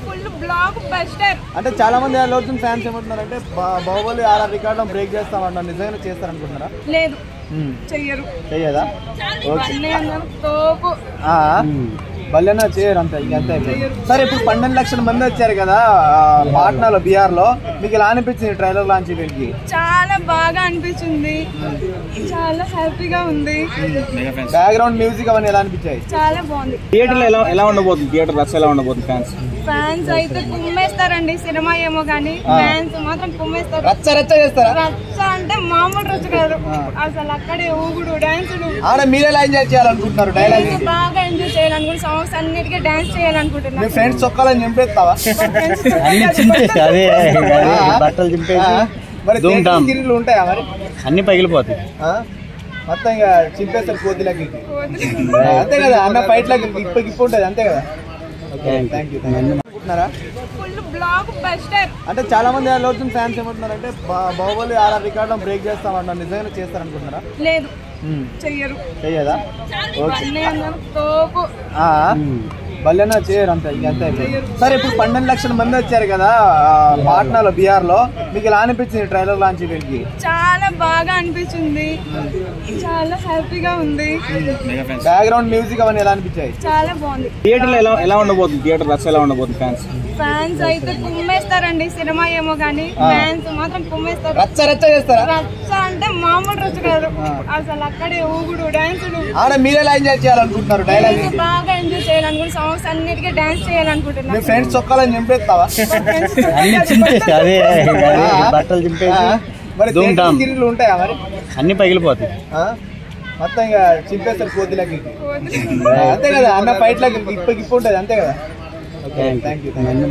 Full block buster అంటే చాలా మంది అల్లు అర్జున్ ఫ్యాన్స్ ఏమంటున్నారంటే బాహుబలి ఆర్ఆర్ రికార్డు బ్రేక్ చేస్తామంటారు, నిజంగా చేస్తారనుకుంటున్నారా? లేదు, చెయ్యరు. చెయ్యదా? తోపు బల్లెనా చేయరు అంత ఇంకంతే. సరే, ఇప్పుడు 12 లక్షల మంది వచ్చారు కదా పాట్నాలో, బీహార్ లో, మీకు ఎలా అనిపించింది ట్రైలర్ లాంచ్ ఈవెంట్ కి? చాలా బాగా అనిపించింది, చాలా హ్యాపీగా ఉంది. బ్యాక్గ్రౌండ్ మ్యూజిక్ అవన్నీ ఎలా అనిపించాయి? చాలా బాగుంది. థియేటర్ లో ఎలా ఉండబోతుంది? థియేటర్ రచ్చ ఎలా ఉండబోతుంది? ఫ్యాన్స్ అయితే కుమ్మేస్తారండి, సినిమా ఏమో కానీ ఫ్యాన్స్ మాత్రం కుమ్మేస్తారు. రచ్చ రచ్చ చేస్తారా? రచ్చ అంటే మామూలు రచ్చ కాదు, అసలు అక్కడే ఊగుడు డాన్సులు. మీరు ఎలా ఎంజాయ్ చేయాలనుకుంటున్నారు? డైలాగ్ బాగా ఎంజాయ్ చేయాలనుకుంటున్నాను, సాంగ్స్ అన్నిటికీ డాన్స్ చేయాలనుకుంటున్నాను. మీ ఫ్రెండ్స్ చొక్కాలని చింపేస్తావా? బట్టలు చింపేసి మరి గిరిలు ఉంటాయా? మరి అన్ని పగిలిపోతాయి మొత్తం ఇక చింపేస్తారు కోతిలకి, అంతే కదా? అన్న ఫైట్ లకి ఇప్పుడు ఉంటుంది, అంతే కదా? Full block buster. అంటే చాలా మంది అల్లు అర్జున్ ఫ్యాన్స్ ఏమంటున్నారంటే బాహుబలి ఆర్ఆర్ రికార్డు బ్రేక్ చేస్తామంటారు, నిజంగా చేస్తారనుకుంటున్నారా? లేదు, చెయ్యరు. చెయ్యదా? తోపు బల్లెనా చేయరు అంత ఇంకంతే. సరే, ఇప్పుడు 12 లక్షల మంది వచ్చారు కదా పాట్నాలో, బీహార్ లో, మీకు ఎలా అనిపించింది ట్రైలర్ లాంచ్ ఈవెంట్ కి? చాలా బాగా అనిపించింది, చాలా హ్యాపీగా ఉంది. బ్యాక్గ్రౌండ్ మ్యూజిక్ అవన్నీ ఎలా అనిపించాయి? చాలా బాగుంది. థియేటర్ లో ఎలా ఉండబోతుంది? థియేటర్ రచ్చ ఎలా ఉండబోతుంది? ఫ్యాన్స్ అయితే కుమ్మేస్తారండి, సినిమా ఏమో కానీ ఫ్యాన్స్ మాత్రం కుమ్మేస్తారు. రచ్చ రచ్చ చేస్తారా? రచ్చ అంటే మామూలు రచ్చ కాదు, అసలు అక్కడే ఊగుడు డాన్సులు. మీరు ఎలా ఎంజాయ్ చేయాలనుకుంటున్నారు? డైలాగ్ బాగా ఎంజాయ్ చేయాలనుకుంటున్నాను, సాంగ్స్ అన్నిటికీ డాన్స్ చేయాలనుకుంటున్నాను. మీ ఫ్రెండ్స్ చొక్కాలని చింపేస్తావా? బట్టలు చింపేసి మరి గిరిలు ఉంటాయా? మరి అన్ని పగిలిపోతాయి మొత్తం ఇక చింపేస్తారు కోతిలకి, అంతే కదా? అన్న ఫైట్ లకి ఇప్పుడు ఉంటుంది, అంతే కదా? Thank you.